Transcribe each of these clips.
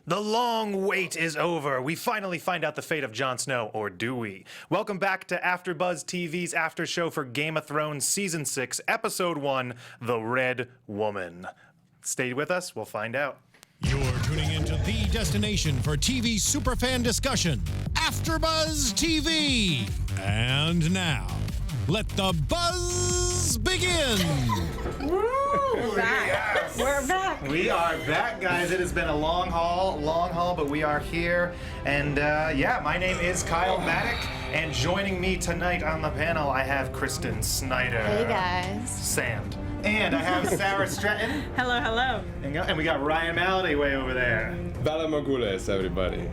The long wait is over. We finally find out the fate of Jon Snow, or do we? Welcome back to AfterBuzz TV's after show for Game of Thrones Season 6, Episode 1, The Red Woman. Stay with us, we'll find out. You're tuning into the destination for TV superfan discussion, AfterBuzz TV. And now, let the buzz begin. We're back. We're back. We are back, guys. It has been a long haul, but we are here. And yeah, my name is Kyle Maddock, and joining me tonight on the panel, I have Kristen Snyder. Hey, guys. Sand. And I have Sara Stretton. Hello, hello. And we got Ryan Malaty way over there. Vala Mogules, everybody.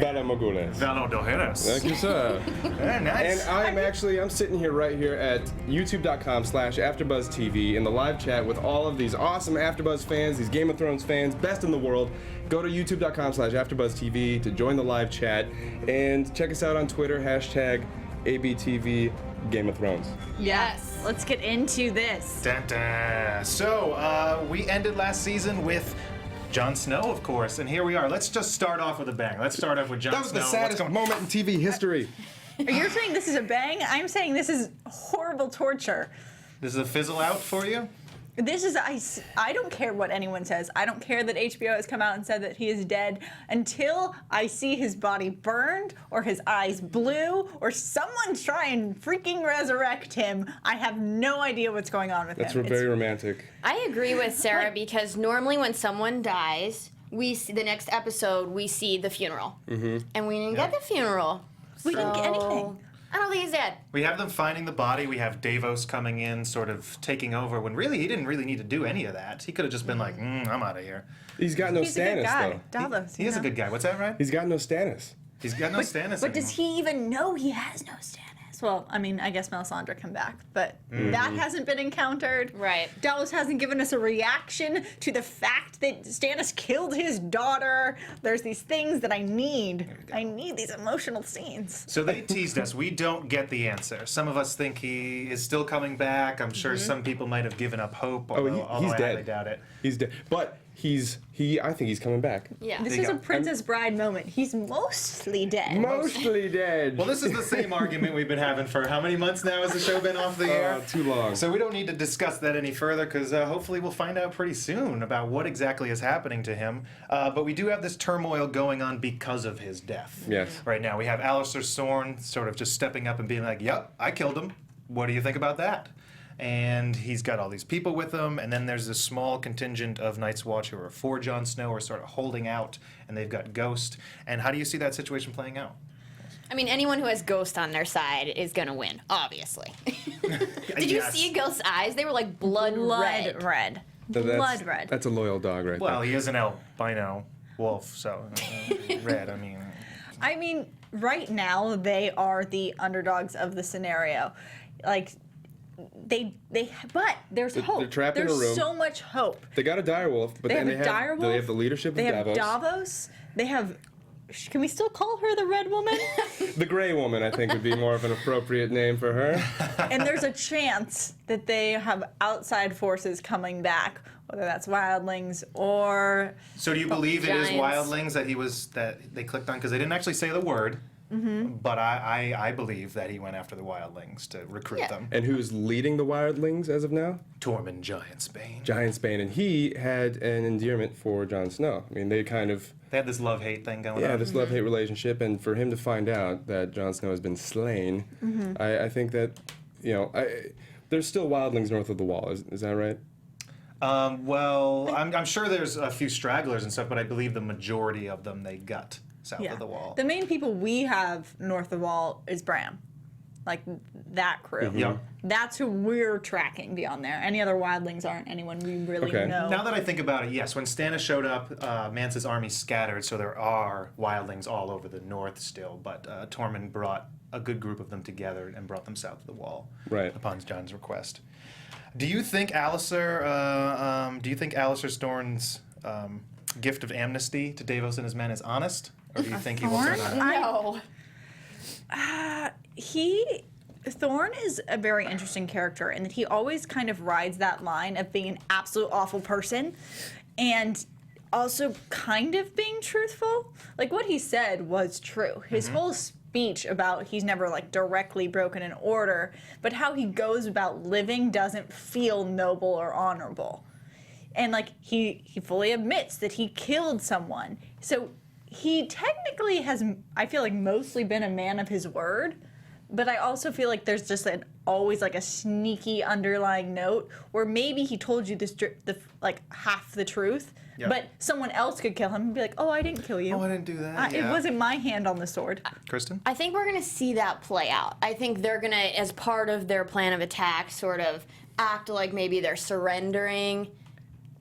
Vala Mogules. Valo Dojeras. Thank you, sir. Very nice. And I'm sitting here right here at youtube.com/AfterBuzzTV in the live chat with all of these awesome AfterBuzz fans, these Game of Thrones fans, best in the world. Go to youtube.com/AfterBuzzTV to join the live chat and check us out on Twitter, #ABTV Game of Thrones. Yes. Let's get into this. Dun, dun. So, we ended last season with Jon Snow, of course, and here we are. Let's just start off with a bang. Let's start off with Jon Snow. That was the saddest moment in TV history. You're saying this is a bang? I'm saying this is horrible torture. This is a fizzle out for you? This is, I don't care what anyone says. I don't care that HBO has come out and said that he is dead until I see his body burned or his eyes blue or someone try and freaking resurrect him. I have no idea what's going on with him. That's very romantic. I agree with Sarah because normally when someone dies, we see the next episode we see the funeral, and we didn't get the funeral. We didn't get anything. I don't think he's dead. We have them finding the body. We have Davos coming in, sort of taking over, when really he didn't really need to do any of that. He could have just been like, I'm out of here. He's got no He's a good Stannis, guy. though. Davos, He is a good guy. What's that, Ryan? He's got no Stannis. He's got no Stannis But does anymore. he even know he has no Stannis? Well, I mean, I guess Melisandre come back, but that hasn't been encountered. Right. Davos hasn't given us a reaction to the fact that Stannis killed his daughter. There's these things that I need. I need these emotional scenes. So they teased us. We don't get the answer. Some of us think he is still coming back. I'm sure some people might have given up hope, although he's I dead. highly doubt it. He's dead. But I think he's coming back. Yeah. This There you is a go. Princess Bride moment. He's mostly dead. Mostly dead. Well, this is the same argument we've been having for how many months now has the show been off the air? Too long. So we don't need to discuss that any further because hopefully we'll find out pretty soon about what exactly is happening to him. But we do have this turmoil going on because of his death. Yes. Right now we have Alistair Thorne sort of just stepping up and being like, yep, I killed him. What do you think about that? And he's got all these people with him, and then there's this small contingent of Night's Watch who are for Jon Snow, are sort of holding out, and they've got Ghost. And how do you see that situation playing out? I mean, anyone who has Ghost on their side is gonna win, obviously. Did you see Ghost's eyes? They were like blood red. red. That's- Blood red. That's a loyal dog right Well, there. he is an albino wolf, so red, I mean. I mean, right now they are the underdogs of the scenario. Like, but there's hope. they're trapped in a there's room. so much hope. They got a direwolf, but They then have a direwolf. they have the leadership They of have Davos. They have. Can we still call her the Red Woman? The Gray Woman, I think, would be more of an appropriate name for her. And there's a chance that they have outside forces coming back, whether that's wildlings or. So do you believe it is Giants. wildlings that they clicked on? Because they didn't actually say the word. But I believe that he went after the wildlings to recruit them. And who's leading the wildlings as of now? Tormund Giantsbane. Giantsbane, and he had an endearment for Jon Snow. I mean, they kind of They had this love-hate thing going on. this love-hate relationship, and for him to find out that Jon Snow has been slain, I think that there's still wildlings north of the Wall. Is that right? Well, I'm sure there's a few stragglers and stuff, but I believe the majority of them they gut south of the Wall. The main people we have north of the Wall is Bran. Like that crew. Yep. That's who we're tracking beyond there. Any other wildlings aren't anyone we really Okay. know. Now that I think about it, yes, when Stannis showed up, Mance's army scattered, so there are wildlings all over the north still, but Tormund brought a good group of them together and brought them south of the Wall upon Jon's request. Do you think Alistair Thorne's gift of amnesty to Davos and his men is honest? Or do you think he will turn on it? No. Thorne is a very interesting character in that he always kind of rides that line of being an absolute awful person, and also kind of being truthful. Like, what he said was true. His whole speech about he's never, like, directly broken an order, but how he goes about living doesn't feel noble or honorable. And, like, he fully admits that he killed someone. So he technically has, I feel like, mostly been a man of his word. But I also feel like there's just always like a sneaky underlying note where maybe he told you like half the truth, but someone else could kill him and be like, "Oh, I didn't kill you. Oh, I didn't do that. It wasn't my hand on the sword." Kristen? I think we're going to see that play out. I think they're going to, as part of their plan of attack, sort of act like maybe they're surrendering.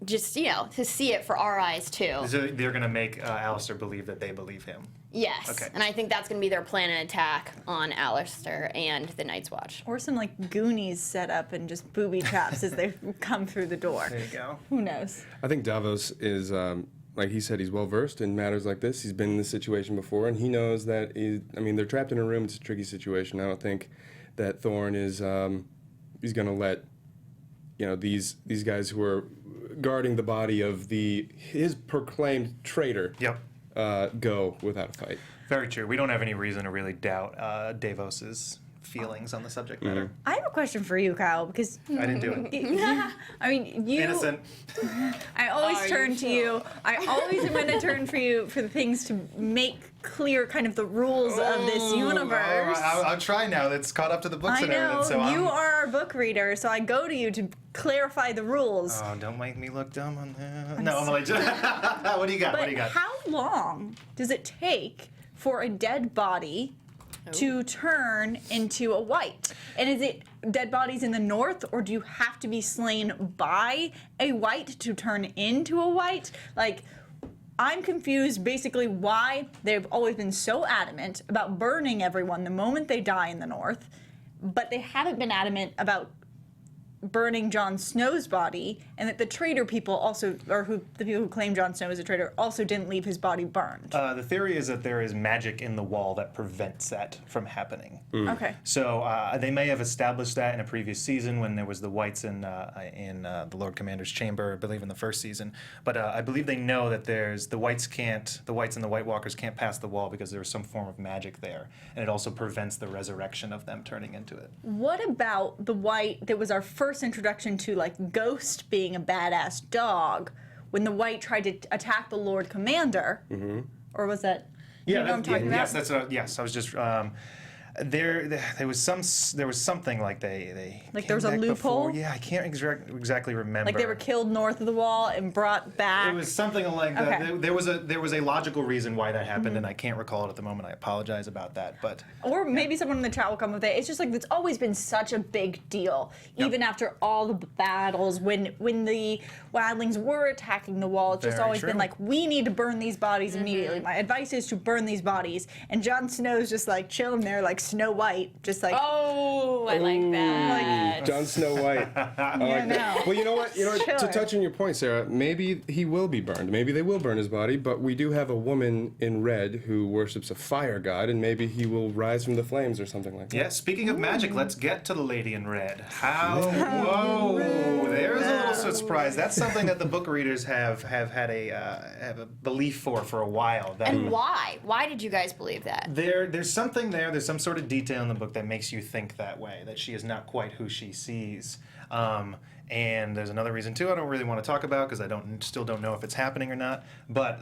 Just, to see it for our eyes, too. So they're going to make Alistair believe that they believe him. Yes. Okay. And I think that's going to be their plan of attack on Alistair and the Night's Watch. Or some like Goonies set up and just booby traps as they come through the door. There you go. Who knows? I think Davos is, like he said, he's well versed in matters like this. He's been in this situation before, and he knows that. They're trapped in a room. It's a tricky situation. I don't think that Thorne is. He's going to let, these guys who are guarding the body of his proclaimed traitor. Yep. Go without a fight. Very true. We don't have any reason to really doubt Davos's feelings on the subject matter. I have a question for you, Kyle, because I didn't do it. I mean, you. Innocent. I always turn to you. I always am going to turn for you for the things to make clear kind of the rules of this universe. I'll try now. That's caught up to the books I and know everything. So you are our book reader, so I go to you to clarify the rules. Oh, don't make me look dumb on that. No, I'm like, what do you got? But What do you got? how long does it take for a dead body to turn into a white? And is it dead bodies in the north, or do you have to be slain by a white to turn into a white? Like, I'm confused basically why they've always been so adamant about burning everyone the moment they die in the north, but they haven't been adamant about burning Jon Snow's body, and that the traitor people also, or the people who claim Jon Snow is a traitor, also didn't leave his body burned. The theory is that there is magic in the wall that prevents that from happening. Okay. So they may have established that in a previous season when there was the whites in the Lord Commander's chamber, I believe in the first season. But I believe they know that the whites and the White Walkers can't pass the wall because there's some form of magic there, and it also prevents the resurrection of them turning into it. What about the white that was our first introduction to, like, Ghost being a badass dog when the white tried to attack the Lord Commander? Mm-hmm. Or was that? You know what I'm talking about? Yes, that's what. Yes, I was just. There was something like they Like there was a loophole? Yeah, I can't exactly remember. Like they were killed north of the wall and brought back. It was something like that. Okay. There was a logical reason why that happened, and I can't recall it at the moment. I apologize about that, but. Or maybe someone in the chat will come with it. It's just like it's always been such a big deal, even after all the battles. When the wildlings were attacking the wall, it's just Very always true. been like, we need to burn these bodies immediately. My advice is to burn these bodies. And Jon Snow's just like chilling there, like Snow White, just like. Oh, I like that. Jon Snow White. I like that. Well, you know what? To Sure. touch on your point, Sarah, maybe he will be burned. Maybe they will burn his body, but we do have a woman in red who worships a fire god, and maybe he will rise from the flames or something like that. Yeah, speaking of magic, let's get to the Lady in Red. Whoa, there's a little surprise. That's something that the book readers have had a belief for a while. That And why? Why did you guys believe that? there's something there. There's some sort of detail in the book that makes you think that way, that she is not quite who she sees. And there's another reason too. I don't really want to talk about because still don't know if it's happening or not. But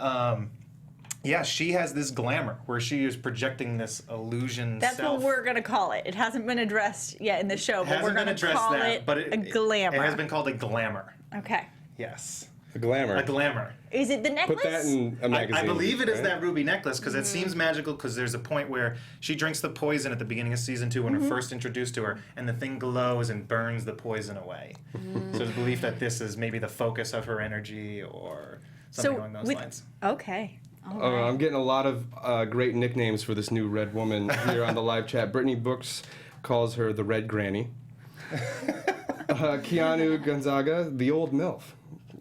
yeah, she has this glamour where she is projecting this illusion. That's self. what we're gonna call it. It hasn't been addressed yet in the show, but Hasn't we're been gonna addressed call that, it but a glamour. It has been called a glamour. Okay. Yes. A glamour. A glamour. Is it the necklace? Put that in a magazine. I believe it is right? that ruby necklace because it seems magical because there's a point where she drinks the poison at the beginning of season 2 when we're first introduced to her, and the thing glows and burns the poison away. So there's a belief that this is maybe the focus of her energy or something along those lines. Okay. All Oh, right. I'm getting a lot of great nicknames for this new red woman here on the live chat. Brittany Books calls her the Red Granny. Keanu Gonzaga, the Old MILF.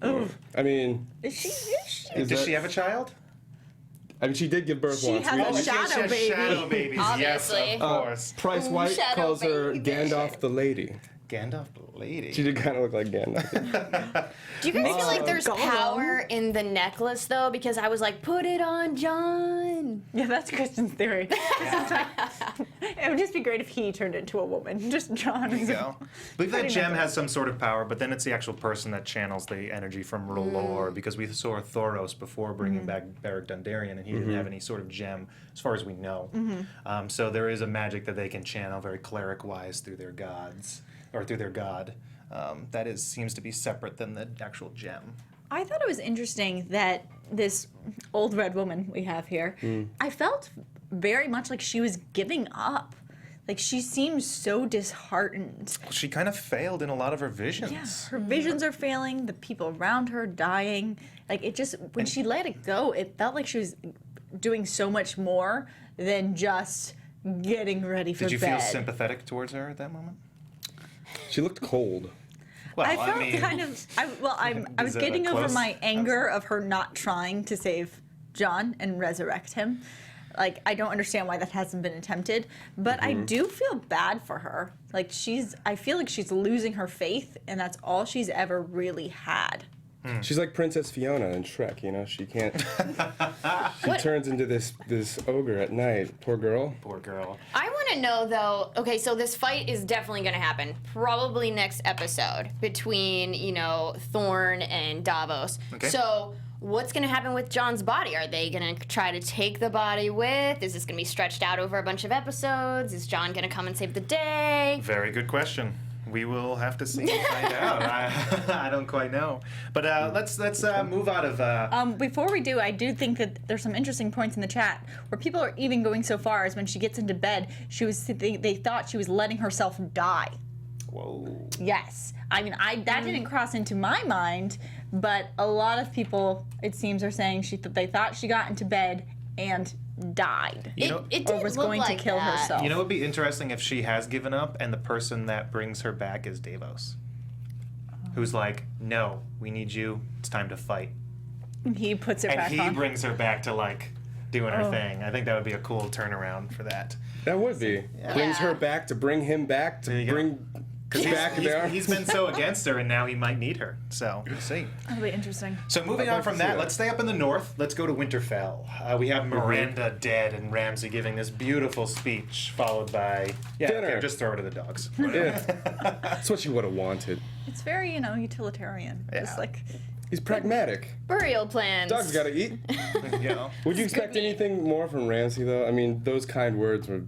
Oh. I mean, Is she? Does she have a child? I mean, she did give birth She once. had We- a She shadow has baby. shadow babies. Yes, Obviously. of course. Price White Shadow calls her baby. Gandalf the Lady. Gandalf lady. She did kind of look like Gandalf. Do you guys feel like there's Gollum. power in the necklace though? Because I was like, put it on John. Yeah, that's Kristen's theory. It would just be great if he turned into a woman. Just John. There you go. I believe that Pretty gem much. has some sort of power, but then it's the actual person that channels the energy from R'hllor, because we saw Thoros before bringing back Beric Dondarrion, and he didn't have any sort of gem, as far as we know. So there is a magic that they can channel very cleric-wise through their gods, or through their god. That seems to be separate than the actual gem. I thought it was interesting that this old red woman we have here, I felt very much like she was giving up. Like, she seems so disheartened. She kind of failed in a lot of her visions. Yeah, her visions are failing, the people around her dying. Like, it just, when she let it go, it felt like she was doing so much more than just getting ready for bed. Did you feel sympathetic towards her at that moment? She looked cold. Well, I felt mean, kind of, I was that getting over close? my anger of her not trying to save Jon and resurrect him. Like, I don't understand why that hasn't been attempted, but I do feel bad for her. Like, I feel like she's losing her faith, and that's all she's ever really had. She's like Princess Fiona in Shrek, you know? She can't... she turns into this ogre at night. Poor girl. Poor girl. I want to know though. Okay, so this fight is definitely going to happen, probably next episode between Thorne and Davos. Okay. So what's going to happen with Jon's body? Are they going to try to take the body with? Is this going to be stretched out over a bunch of episodes? Is Jon going to come and save the day? Very good question. We will have to see and find out. I don't quite know. But let's move out of... Before we do, I do think that there's some interesting points in the chat where people are even going so far as when she gets into bed, they thought she was letting herself die. Whoa. Yes. I mean, that didn't cross into my mind, but a lot of people, it seems, are saying they thought she got into bed and died. It did or was look going like to kill that. herself. You know, it would be interesting if she has given up and the person that brings her back is Davos. Who's like, no, we need you. It's time to fight. And he puts it And back he on. brings her back to, like, doing her thing. I think that would be a cool turnaround for that. That would be. Brings her back to bring him back There you to go. bring Because back there. he's been so against her, and now he might need her. So, we'll see. That'll be interesting. So moving I'd on like from to see that, that. let's stay up in the north. Let's go to Winterfell. We have Miranda dead and Ramsay giving this beautiful speech, followed by Dinner. okay, just throw it to the dogs. Yeah. That's what she would have wanted. It's very, utilitarian. Just Yeah. like, He's pragmatic. Burial plans. Dog's got to eat. You know? Would you expect anything more from Ramsay, though? I mean, those kind words were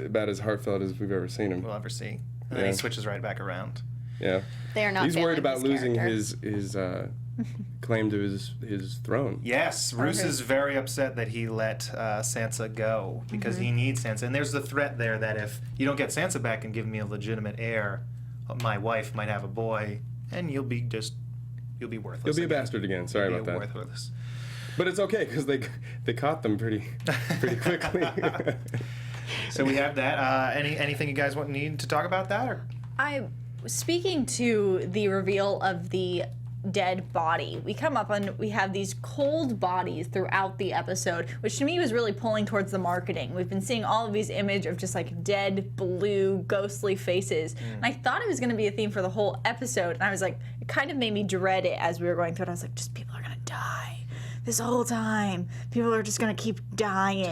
about as heartfelt as we've ever seen him. We'll ever see. And then Yeah. he switches right back around. Yeah. They are not. He's worried failing about his losing character. his claim to his throne. Yes, Roose Okay. is very upset that he let Sansa go because he needs Sansa. And there's the threat there that if you don't get Sansa back and give me a legitimate heir, my wife might have a boy, and you'll be worthless. He'll be a again. bastard again. Sorry You'll about be that. worthless. But it's okay because they caught them pretty quickly. So we have that. Anything you guys need to talk about that? Or? Speaking to the reveal of the dead body, we come up and we have these cold bodies throughout the episode, which to me was really pulling towards the marketing. We've been seeing all of these images of just like dead, blue, ghostly faces. And I thought it was going to be a theme for the whole episode. And I was like, it kind of made me dread it as we were going through it. I was like, just people are going to die. This whole time, people are just gonna keep dying.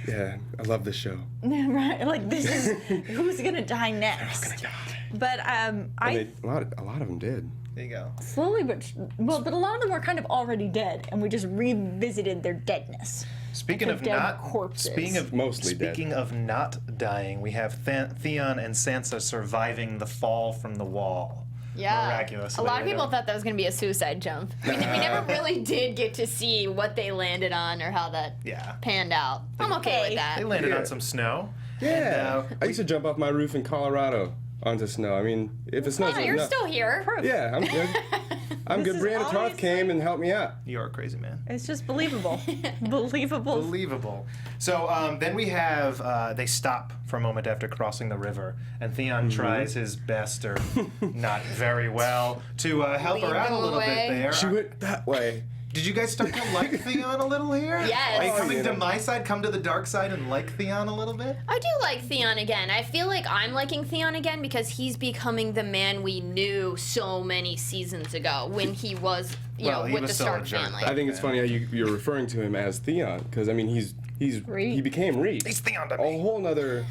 Yeah, I love this show. Right? Like, this is who's gonna die next. But And a lot of them did. There you go. slowly, but a lot of them were kind of already dead, and we just revisited their deadness. Speaking Like of their dead not corpses. Mostly of not dying, we have Theon and Sansa surviving the fall from the wall. Yeah. Miraculously. A lot of people thought that was going to be a suicide jump. We never really did get to see what they landed on or how that panned out. I'm okay with that. They landed Yeah. on some snow. Yeah. And, I used to jump off my roof in Colorado onto snow. I mean, if it snows Yeah, you're enough. still here. Yeah, I'm good. I'm This good. is Brianna always Tarth came and helped me out. You're a crazy man. It's just believable. Believable. Believable. So then we have, they stop for a moment after crossing the river, and Theon tries his best, or not very well, to help her Lead out a them little away. bit there. She went that way. Did you guys start to like Theon a little here? Yes. Are you coming you to know. my side? Come to the dark side and like Theon a little bit? I do like Theon again. I feel like I'm liking Theon again because he's becoming the man we knew so many seasons ago when he was, you Well, know, he with was the so Stark a jerk family. back I think it's funny how you're referring to him as Theon, because I mean he became Reed. He's Theon to A me. whole nother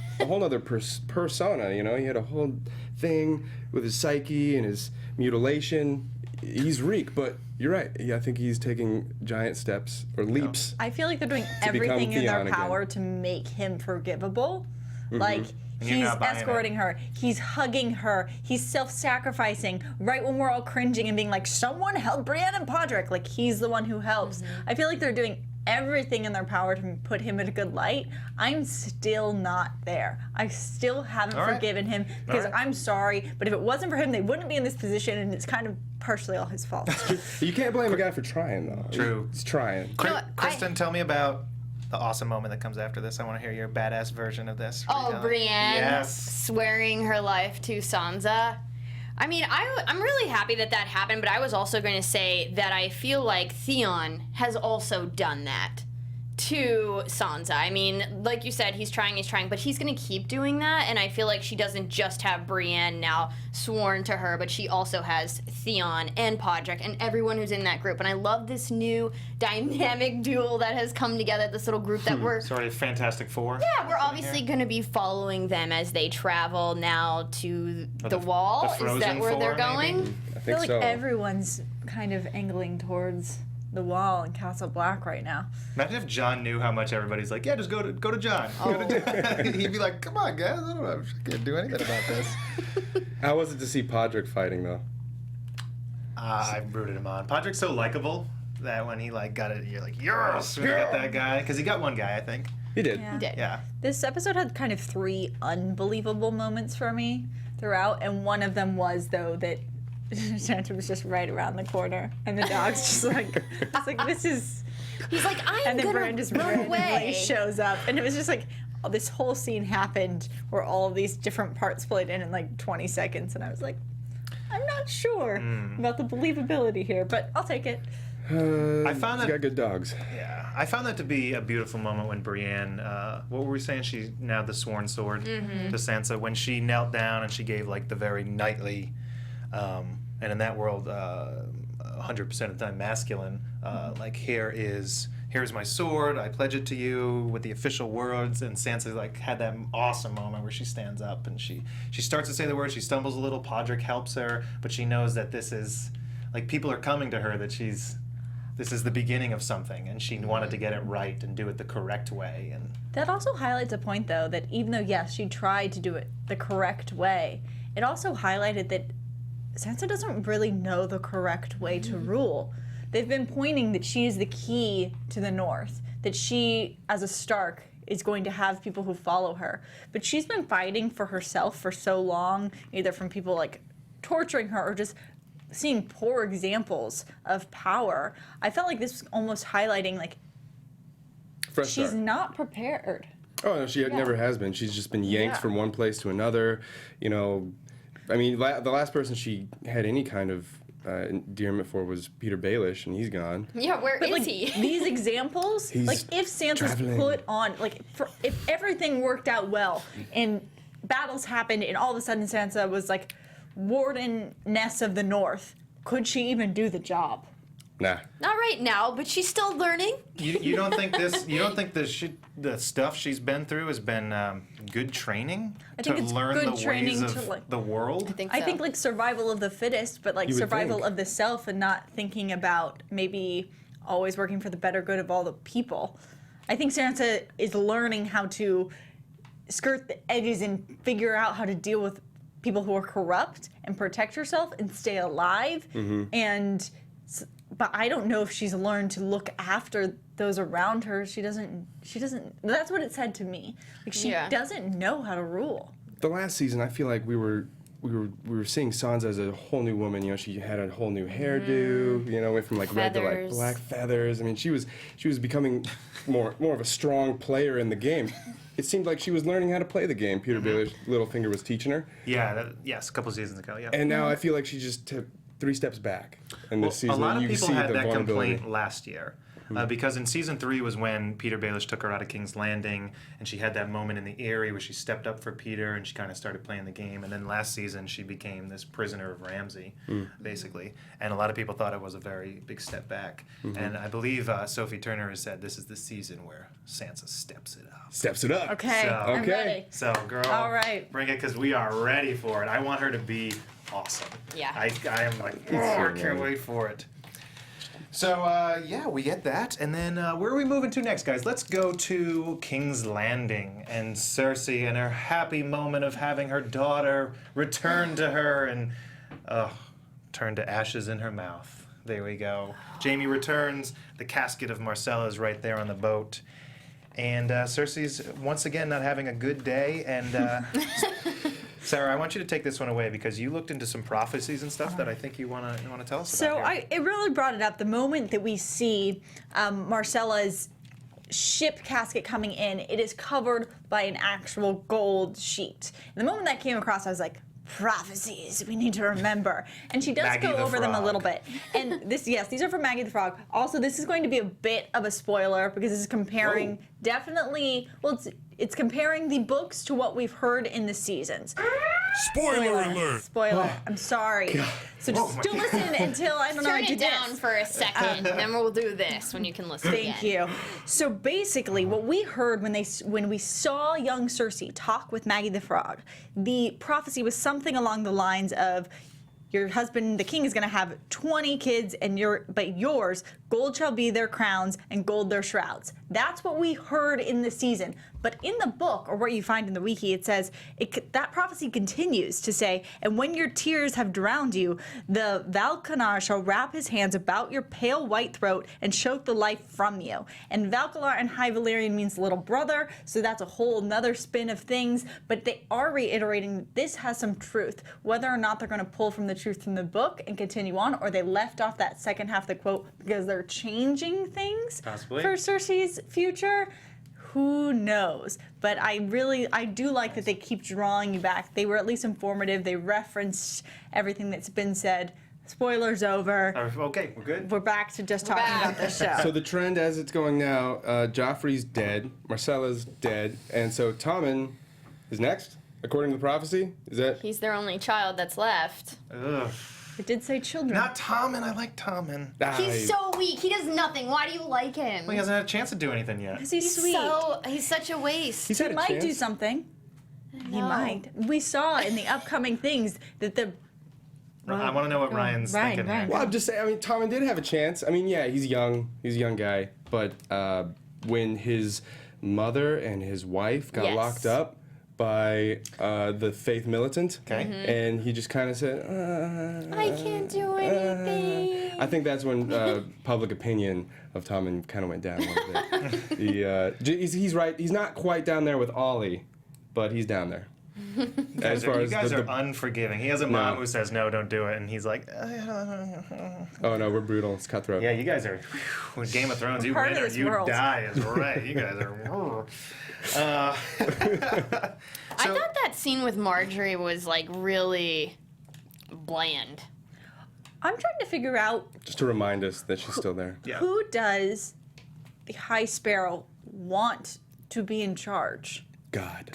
persona, you know. He had a whole thing with his psyche and his mutilation. He's Reek, but you're right. Yeah, I think he's taking giant steps or leaps. I feel like they're doing become everything in their Theon again. power to make him forgivable. Like, And you're he's not buying it. escorting her, he's hugging her, he's self-sacrificing right when we're all cringing and being like, someone help Brienne and Podrick. Like, he's the one who helps. I feel like they're doing everything in their power to put him in a good light. I'm still not there. I still haven't All right. forgiven him because right. I'm sorry, but if it wasn't for him, they wouldn't be in this position, and it's kind of partially all his fault. You can't blame a guy for trying, though. True. He's trying. You know what, Kristen, tell me about the awesome moment that comes after this. I want to hear your badass version of this. Oh, Retell it. Brienne Yes. swearing her life to Sansa. I mean, I'm really happy that that happened, but I was also going to say that I feel like Theon has also done that to Sansa. I mean, like you said, he's trying, but he's going to keep doing that, and I feel like she doesn't just have Brienne now sworn to her, but she also has Theon and Podrick and everyone who's in that group, and I love this new dynamic duel that has come together, this little group that we're... Sort of Fantastic Four. Yeah, we're obviously going to be following them as they travel now to the wall. the Is that Frozen where they're Four, going? maybe? I I think feel like so. everyone's kind of angling towards the wall in Castle Black right now. Imagine if John knew how much everybody's like, yeah, just go to John. Go to John. He'd be like, come on, guys, I don't know, I can't do anything about this. How was it to see Podrick fighting, though? I rooted him on. Podrick's so likable that when he like got it, you're like, yes, when you got that guy, because he got one guy, I think. He did. Yeah. Did. Yeah. This episode had kind of 3 unbelievable moments for me throughout, and one of them was, though, that Sansa was just right around the corner, and the dog's just like, it's like, this is... He's like, I'm And then going Bran just to run randomly away. shows up, and it was just like, oh, this whole scene happened where all of these different parts played in like 20 seconds, and I was like, I'm not sure about the believability here, but I'll take it. I found He's that got good dogs. Yeah, I found that to be a beautiful moment when Brienne, what were we saying? She's now the sworn sword to Sansa. When she knelt down and she gave like the very knightly, and in that world, 100% of the time masculine, like here's my sword, I pledge it to you with the official words. And Sansa like had that awesome moment where she stands up and she starts to say the words. She stumbles a little. Podrick helps her, but she knows that this is like people are coming to her, that this is the beginning of something, and she wanted to get it right and do it the correct way. And That also highlights a point, though, that even though, yes, she tried to do it the correct way, it also highlighted that Sansa doesn't really know the correct way to rule. They've been pointing that she is the key to the North, that she, as a Stark, is going to have people who follow her. But she's been fighting for herself for so long, either from people like torturing her or just seeing poor examples of power. I felt like this was almost highlighting like Fresh she's start. not prepared. Oh, no, she never has been. She's just been yanked Yeah. from one place to another. You know, I mean, the last person she had any kind of endearment for was Peter Baelish, and he's gone. Yeah, where But is like he? these examples, He's like if Sansa's traveling. put on, like if everything worked out well and battles happened and all of a sudden Sansa was like wardeness of the North, could she even do the job? Nah. Not right now, but she's still learning. you don't think this? You don't think the stuff she's been through has been good training I think to it's learn good the training ways to, of like- the world? I think I so. think like survival of the fittest, but like You would survival think. of the self and not thinking about maybe always working for the better good of all the people. I think Sansa is learning how to skirt the edges and figure out how to deal with people who are corrupt and protect herself and stay alive. But I don't know if she's learned to look after those around her. She doesn't, that's what it said to me. Like she Yeah. doesn't know how to rule. The last season, I feel like we were seeing Sansa as a whole new woman. You know, she had a whole new hairdo. You know, went from like red to like Feathers. black feathers. I mean, she was becoming more of a strong player in the game. It seemed like she was learning how to play the game. Peter Baelish, Littlefinger was teaching her, Yeah, yes, a couple seasons ago. Yeah. and now I feel like she just 3 steps back in this season. A lot of You people see had the that vulnerability. complaint last year. Because in season 3 was when Peter Baelish took her out of King's Landing, and she had that moment in the Eyrie where she stepped up for Peter and she kind of started playing the game. And then last season she became this prisoner of Ramsay, basically. And a lot of people thought it was a very big step back. And I believe Sophie Turner has said this is the season where Sansa steps it up. Steps it up. Okay, So- I'm Okay. ready. So, girl, All right. bring it because we are ready for it. I want her to be awesome. Yeah. I am like, oh, I can't wait for it. So, yeah, we get that. And then where are we moving to next, guys? Let's go to King's Landing and Cersei and her happy moment of having her daughter return to her and turn to ashes in her mouth. There we go. Jaime returns. The casket of Marcella is right there on the boat. And Cersei's once again not having a good day. And Sarah, I want you to take this one away because you looked into some prophecies and stuff that I think you want to tell us So about. here. it really brought it up the moment that we see Marcella's ship casket coming in. It is covered by an actual gold sheet. And the moment that came across, I was like, prophecies we need to remember. And she does Maggie go the over them a Frog. little bit. And this, yes, these are from Maggie the Frog. Also, this is going to be a bit of a spoiler because this is comparing definitely, well, it's comparing the books to what we've heard in the seasons. Spoiler alert! Spoiler. I'm sorry. So just still listen until I don't know. I Turn do it down this. for a second, then we'll do this when you can listen Thank again. you. So basically, what we heard when we saw young Cersei talk with Maggie the Frog, the prophecy was something along the lines of, your husband, the king, is going to have 20 kids, but yours, gold shall be their crowns and gold their shrouds. That's what we heard in the season. But in the book, or what you find in the wiki, it says, that prophecy continues to say, and when your tears have drowned you, the Valkanar shall wrap his hands about your pale white throat and choke the life from you. And Valkalar in High Valyrian means little brother, so that's a whole nother spin of things. But they are reiterating that this has some truth. Whether or not they're going to pull from the truth from the book and continue on, or they left off that second half of the quote because they're changing things Possibly. for Cersei's future. Who knows? But I do like that they keep drawing you back. They were at least informative. They referenced everything that's been said. Spoilers over. Okay, we're good. We're back to just talking about the show. So the trend as it's going now, Joffrey's dead, Marcella's dead, and so Tommen is next, according to the prophecy? Is that... He's their only child that's left. Ugh. It did say children. Not Tommen. I like Tommen. He's so weak. He does nothing. Why do you like him? Well, he hasn't had a chance to do anything yet. Because he's sweet. He's such a waste. He's had He a might chance. do something. He No. might. We saw in the upcoming things that the I want to know what Ryan's thinking Ryan. here. Well, I'm just saying, I mean, Tommen did have a chance. I mean, yeah, he's young. He's a young guy. But when his mother and his wife got Yes. locked up by the faith militant, Okay. and he just kind of said, I can't do anything. I think that's when public opinion of Tommen kind of went down a little bit. He's right. He's not quite down there with Ollie, but he's down there. You guys the- are unforgiving. He has a mom who says no, don't do it, and he's like, Oh no, we're brutal. It's cutthroat. yeah, you guys are. With Game of Thrones, you part win of or this you world. die is right. You guys are. I thought that scene with Marjorie was like really bland. I'm trying to figure out Just to remind us that she's still there. Yeah. who does the High Sparrow want to be in charge. God.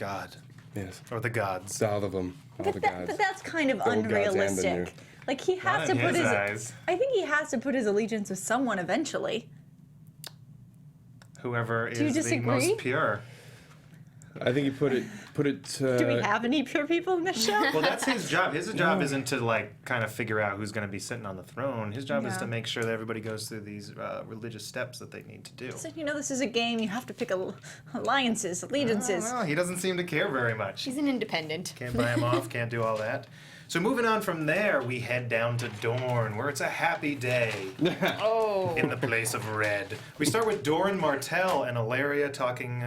Yes. Or the gods. All of them. All the gods. But that's kind of The old gods and the new. unrealistic. Like he has Not to in put his his. eyes. I think he has to put his allegiance with someone eventually. Whoever you is the disagree? most pure. I think you put it. Do we have any pure people in this show? Well, that's his job. His job isn't to like kind of figure out who's going to be sitting on the throne. His job is Yeah. to make sure that everybody goes through these religious steps that they need to do. So, this is a game. You have to pick alliances, allegiances. Well, he doesn't seem to care very much. She's an independent. Can't buy him off, can't do all that. So moving on from there, we head down to Dorne, where it's a happy day Oh. in the place of red. We start with Doran Martell and Ilaria talking,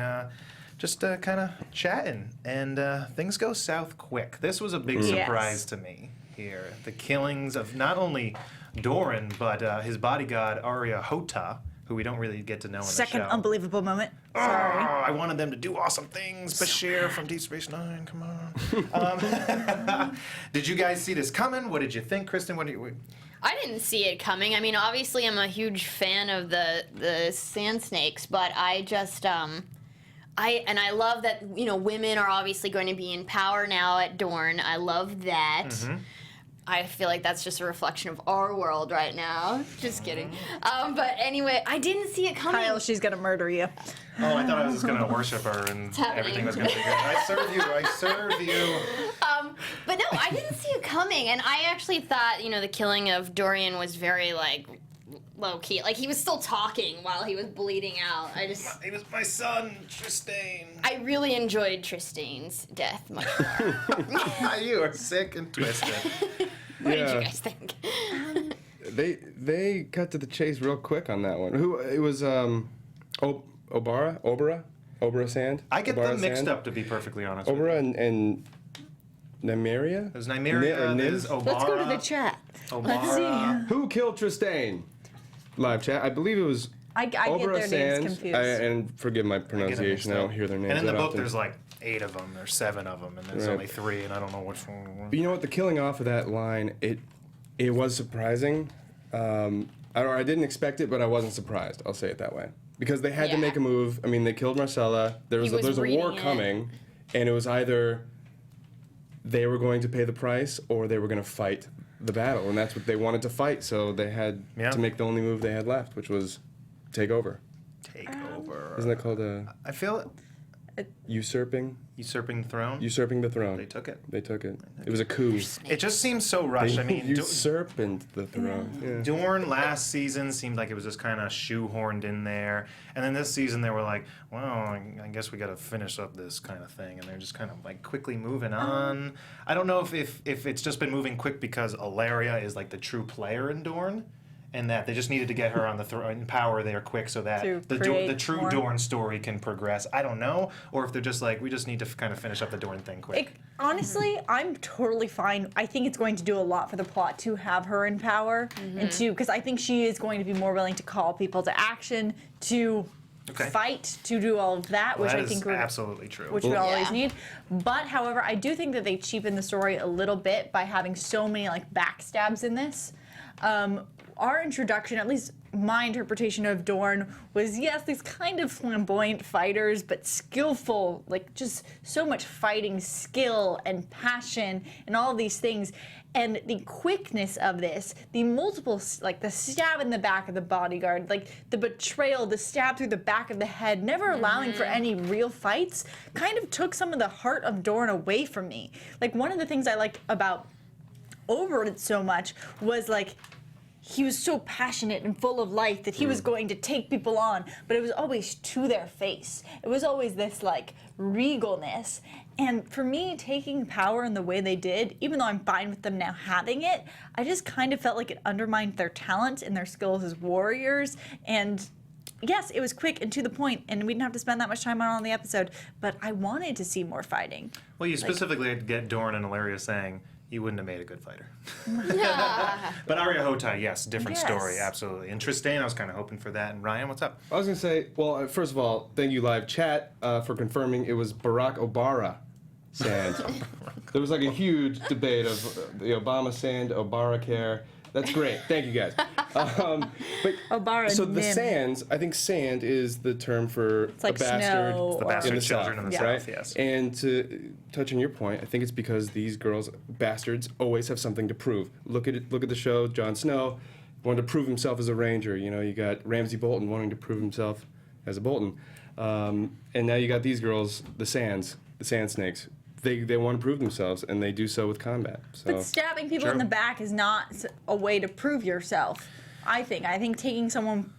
just kind of chatting, and things go south quick. This was a big Yes. surprise to me here. The killings of not only Doran, but his bodyguard, Arya Hota, who we don't really get to know in Second the show. unbelievable moment. Oh, Sorry. I wanted them to do awesome things. Bashir from Deep Space Nine, come on. Did you guys see this coming? What did you think, Kristen? What do you? I didn't see it coming. I mean, obviously, I'm a huge fan of the sand snakes, but I just I love that women are obviously going to be in power now at Dorne. I love that. Mm-hmm. I feel like that's just a reflection of our world right now. Just kidding. But anyway, I didn't see it coming. Kyle, she's gonna murder you. Oh, I thought I was just gonna worship her and everything was gonna be good. I serve you. I serve you. But no, I didn't see it coming, and I actually thought the killing of Dorian was very low key. Like he was still talking while he was bleeding out. He was my son, Trystane. I really enjoyed Tristane's death much more. You are sick and twisted. What did you guys think? They cut to the chase real quick on that one. It was Obara Sand. I get Obara them mixed Sand? up, to be perfectly honest with you. Obara and Nymeria? There's Nymeria, there's Obara. Let's go to the chat. Let's Obara. see. Who killed Trystane? Live chat. I believe it was I get Obara their names Sands. confused. And forgive my pronunciation. I don't hear their names. And in the that book, often. there's 8 of them, or 7 of them, and there's Right. only 3, and I don't know which one. But you know what? The killing off of that line, it was surprising. I didn't expect it, but I wasn't surprised. I'll say it that way. Because they had to Yeah. make a move. I mean, they killed Marcella. There's a war reading coming, and it was either they were going to pay the price or they were going to fight the battle, and that's what they wanted to fight. So they had Yeah. to make the only move they had left, which was take over. Take over. Isn't that called I feel usurping? usurping the throne. Usurping the throne. They took it. They took it. It was a coup. It just seems so rushed. I mean, usurped the throne. Yeah. Dorne last season seemed like it was just kind of shoehorned in there, and then this season they were like, "Well, I guess we got to finish up this kind of thing," and they're just kind of quickly moving on. I don't know if it's just been moving quick because Ilaria is the true player in Dorne, and that they just needed to get her on the throne in power there quick so that To the create true more. Dorne story can progress. I don't know, or if they're just we just need to kind of finish up the Dorne thing quick. Honestly, I'm totally fine. I think it's going to do a lot for the plot to have her in power, and because I think she is going to be more willing to call people to action, to fight, to do all of that, which that I is think we're absolutely true. which we always Yeah. need. But however, I do think that they cheapened the story a little bit by having so many backstabs in this. Our introduction, at least my interpretation of Dorne, was yes, these kind of flamboyant fighters, but skillful, just so much fighting skill and passion and all of these things. And the quickness of this, the multiple, the stab in the back of the bodyguard, the betrayal, the stab through the back of the head, never allowing for any real fights, kind of took some of the heart of Dorne away from me. One of the things I liked about Oberyn so much was he was so passionate and full of life that he was going to take people on, but it was always to their face. It was always this regalness. And for me, taking power in the way they did, even though I'm fine with them now having it, I just kind of felt like it undermined their talent and their skills as warriors. And yes, it was quick and to the point, and we didn't have to spend that much time on the episode, but I wanted to see more fighting. Well, you specifically had to get Dorne and Ilaria saying, you wouldn't have made a good fighter. But Arya Hotai, yes, different Yes. story, absolutely. And Trystane, I was kind of hoping for that. And Ryan, what's up? I was going to say, well, first of all, thank you, live chat, for confirming it was Barack Obara Sand. There was a huge debate of the Obama Sand, Obamacare. That's great. Thank you, guys. But Obara so the Nim. sands, I think sand is the term for a like bastard. snow. The or- bastard in the children South, in the Yeah. South, yes. And to touch on your point, I think it's because these girls, bastards, always have something to prove. Look at it. Look at the show. Jon Snow wanted to prove himself as a ranger. You got Ramsay Bolton wanting to prove himself as a Bolton, and now you got these girls, the Sand Snakes. They want to prove themselves, and they do so with combat. So. But stabbing people in True. the back is not a way to prove yourself. I think taking someone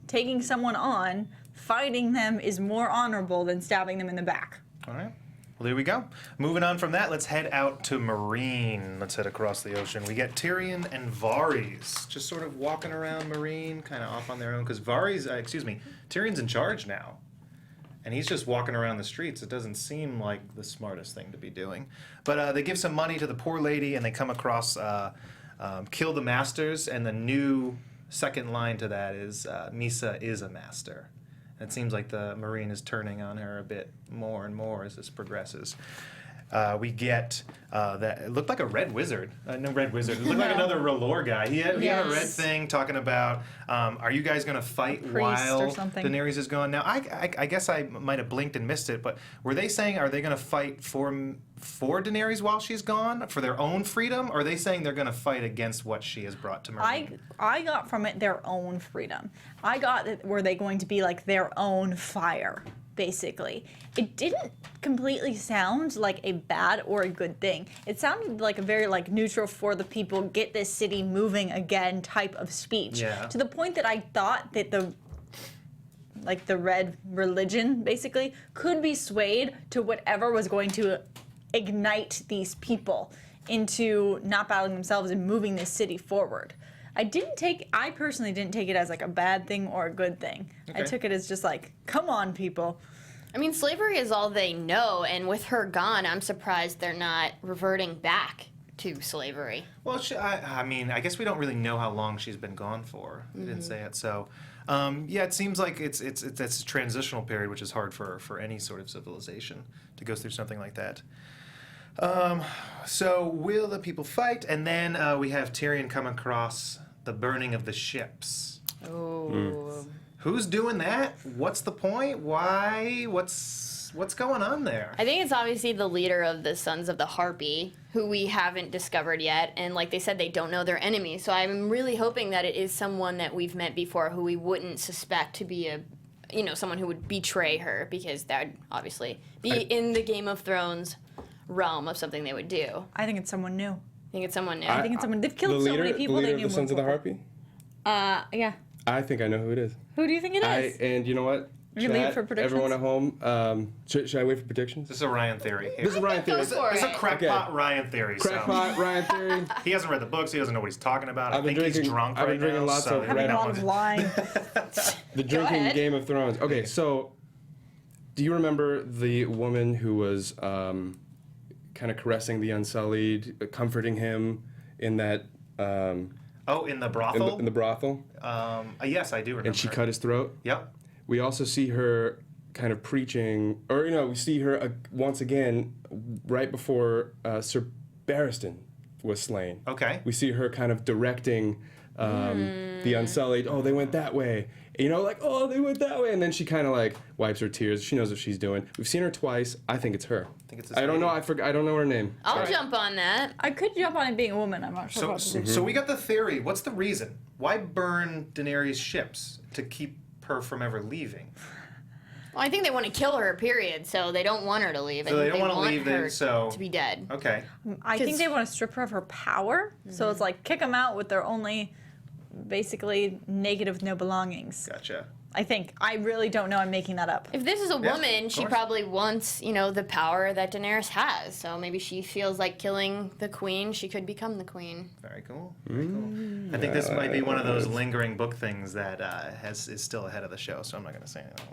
taking someone on, fighting them is more honorable than stabbing them in the back. All right. Well, there we go. Moving on from that, let's head out to Marine. Let's head across the ocean. We get Tyrion and Varys just sort of walking around Marine, kind of off on their own, because Tyrion's in charge now. And he's just walking around the streets. It doesn't seem like the smartest thing to be doing. But they give some money to the poor lady, and they come across Kill the Masters, and the new second line to that is Misa is a master. And it seems like the Marine is turning on her a bit more and more as this progresses. we get that it looked like a red wizard. No, red wizard. It looked like another R'hllor guy. He had a red thing talking about, are you guys going to fight while Daenerys is gone? Now, I guess I might have blinked and missed it, but were they saying, are they going to fight for Daenerys while she's gone, for their own freedom? Or are they saying they're going to fight against what she has brought to Meereen? I got from it their own freedom. I got that were they going to be like their own fire, basically. It didn't completely sound like a bad or a good thing. It sounded like a very like neutral for the people, get this city moving again type of speech. Yeah. To the point that I thought that the red religion basically could be swayed to whatever was going to ignite these people into not battling themselves and moving this city forward. I personally didn't take it as like a bad thing or a good thing. Okay. I took it as just like, come on, people. I mean, slavery is all they know, and with her gone, I'm surprised they're not reverting back to slavery. Well, I mean, I guess we don't really know how long she's been gone for. They didn't say it, so yeah, it seems like it's a transitional period, which is hard for any sort of civilization to go through something like that. So will the people fight? And then we have Tyrion come across the burning of the ships. Oh. Who's doing that? What's the point? Why? What's going on there? I think it's obviously the leader of the Sons of the Harpy, who we haven't discovered yet, and like they said, they don't know their enemy. So I'm really hoping that it is someone that we've met before who we wouldn't suspect to be someone who would betray her, because that would obviously be in the Game of Thrones realm of something they would do. I think it's someone new. I think it's someone new. I think it's someone. They've killed so many people. The leader they of the Sons of the Harpy? Yeah. I think I know who it is. Who do you think it is? And you know what? You leave for predictions? Everyone at home, should I wait for predictions? This is a Ryan theory. This is Ryan theory. Go for This is a it. crackpot Ryan theory. Crackpot Ryan theory. He hasn't read the books. He doesn't know what he's talking about. I I've been think he's drinking- drunk I've right been drinking now. lots so of he Having red a don't lot of want to- wine. The drinking ahead. Game of Thrones. Okay, so do you remember the woman who was kind of caressing the Unsullied, comforting him in that Oh, in the brothel? in the brothel? Yes, I do remember. And she cut his throat? Yep. We also see her kind of preaching, or we see her once again right before Sir Barristan was slain. Okay. We see her kind of directing the Unsullied. Oh, they went that way. Oh, they went that way, and then she kind of like wipes her tears. She knows what she's doing. We've seen her twice. I think it's her. I think it's this I don't know. lady. I don't know her name. I'll jump on that. I could jump on it being a woman. I'm not sure So, about the so we got the theory. What's the reason? Why burn Daenerys' ships? To keep her from ever leaving? Well, I think they want to kill her, period, so they don't want her to leave. So they don't wanna leave, her then, so- to be dead. Okay. I think they want to strip her of her power. So it's like kick them out with their only, basically naked with no belongings. Gotcha. I think. I really don't know. I'm making that up. If this is a Yeah, woman, of she course. probably wants, the power that Daenerys has. So maybe she feels like killing the queen. She could become the queen. Very cool. Very cool. I think this might be one of those lingering book things that is still ahead of the show, so I'm not going to say anything.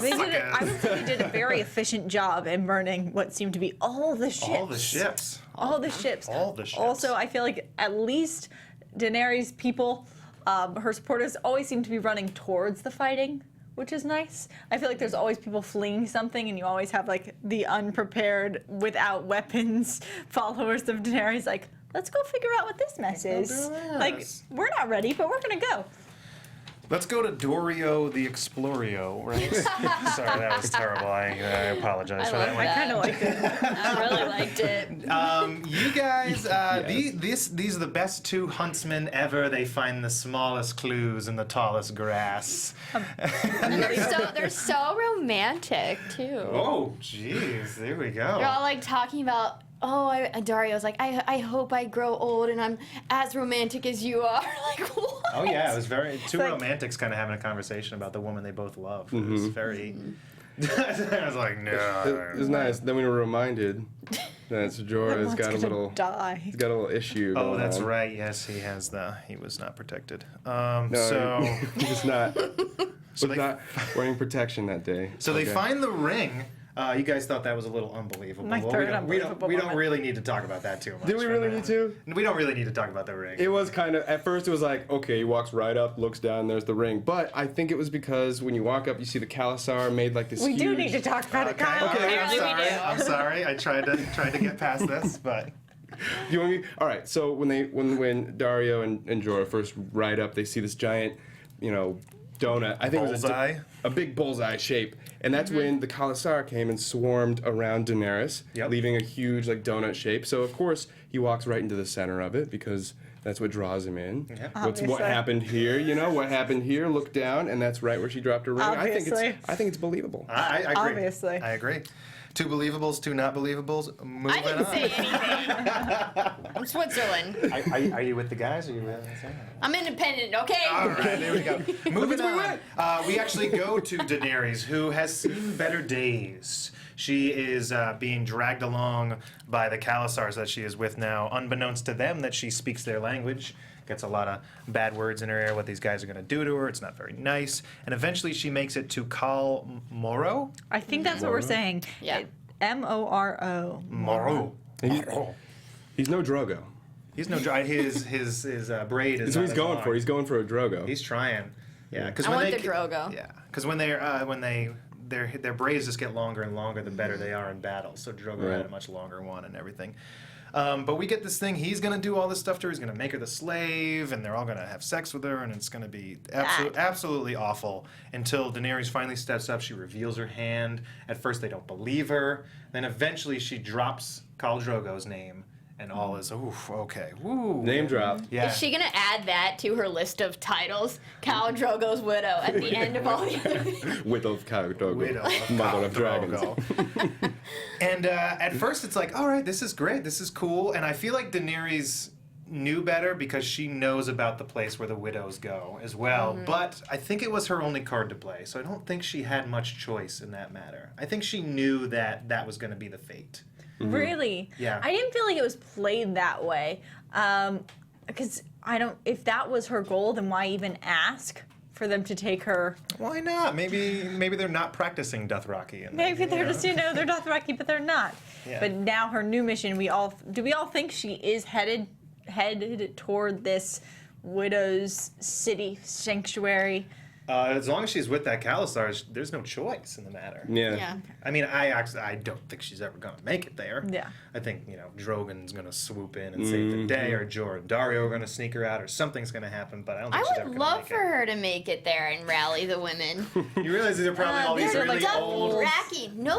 They did it, I would say they did a very efficient job in burning what seemed to be all the ships. All the ships. All the ships. All the ships. Also, I feel like at least Daenerys' people, her supporters, always seem to be running towards the fighting, which is nice. I feel like there's always people fleeing something, and you always have like the unprepared, without weapons followers of Daenerys. Like, let's go figure out what this mess is. Like, we're not ready, but we're gonna go. Let's go to Dorio the Explorio, right? Sorry, that was terrible. I apologize for that one. I kind of liked it. I really liked it. You guys, these are the best two huntsmen ever. They find the smallest clues in the tallest grass. And they're so romantic, too. Oh, jeez, there we They're go. all like talking about, Dario's like, I hope I grow old and I'm as romantic as you are. Like, what? Oh yeah, it was very two like- romantics kind of having a conversation about the woman they both love. It was very. I was like, no. It was nice. Then we were reminded that Sir Jorah's Everyone's got a gonna little. die. He's got a little issue. Oh, going that's on. right. Yes, he was not protected. No, So. he was not. So was they- not wearing protection that day. So they Okay. find the ring You guys thought that was a little unbelievable. My Well, third we don't unbelievable really need to talk about that too much. Did we really need to? We don't really need to talk about the ring. It was kind of, at first it was like, okay, he walks right up, looks down, there's the ring. But I think it was because when you walk up, you see the Khalasar made like this We huge... do need to talk about it, Kyle. Okay, I'm Apparently we sorry. do. I'm sorry. I tried to get past this, but You want me? All right. So when Dario and Jorah first ride up, they see this giant, donut. I think it was bullseye. a big bullseye shape, and that's when the Khalasar came and swarmed around Daenerys, Yep. leaving a huge donut shape. So of course he walks right into the center of it because that's what draws him in. Yeah. What Obviously. happened here? What happened here? Look down, and that's right where she dropped her ring. Obviously. I think it's believable. I agree. Obviously. I agree. Two believables, two not believables. I Moving didn't on. say anything. I'm Switzerland. Are you with the guys? Or are you with I'm independent, okay? All right, there we go. Moving we on. went. We actually go to Daenerys, who has seen better days. She is being dragged along by the Khalasars that she is with now, unbeknownst to them that she speaks their language. Gets a lot of bad words in her ear, what these guys are going to do to her. It's not very nice. And eventually she makes it to Khal Moro. I think that's what we're saying. Yeah. Moro. Moro. He's no Drogo. He's no dry. His braid is. That's what not he's as going long. for. He's going for a Drogo. He's trying. Yeah, because I when want they the Drogo. Yeah, because their braids just get longer and longer the better they are in battle. So Drogo had a Right. much longer one and everything. But we get this thing. He's gonna do all this stuff to her. He's gonna make her the slave, and they're all gonna have sex with her, and it's gonna be absolutely awful. Until Daenerys finally steps up, she reveals her hand. At first, they don't believe her. Then eventually, she drops Khal Drogo's name, and all is oof, okay, woo. Name drop. Yeah. Is she gonna add that to her list of titles? Khal Drogo's widow at the end of all the other Widow of Khal Drogo. Widow of Mother of Khal Dragons. Drogo. And at first it's like, all right, this is great, this is cool. And I feel like Daenerys knew better because she knows about the place where the widows go as well. But I think it was her only card to play, so I don't think she had much choice in that matter. I think she knew that that was going to be the fate. Really? Yeah. I didn't feel like it was played that way. Because if that was her goal, then why even ask for them to take her? Why not? Maybe they're not practicing Dothraki. And Maybe they're just, they're Dothraki, but they're not. Yeah. But now her new mission, we all think she is headed toward this widow's city sanctuary? As long as she's with that Khalasar, there's no choice in the matter. Yeah. I mean, I don't think she's ever gonna make it there. Yeah. I think Drogon's gonna swoop in and save the day, or Jorah and Dario are gonna sneak her out, or something's gonna happen. But I don't think she's I ever would gonna love make for her to make it there and rally the women. it. You realize these are probably all these they're really like old. Dothraki. No,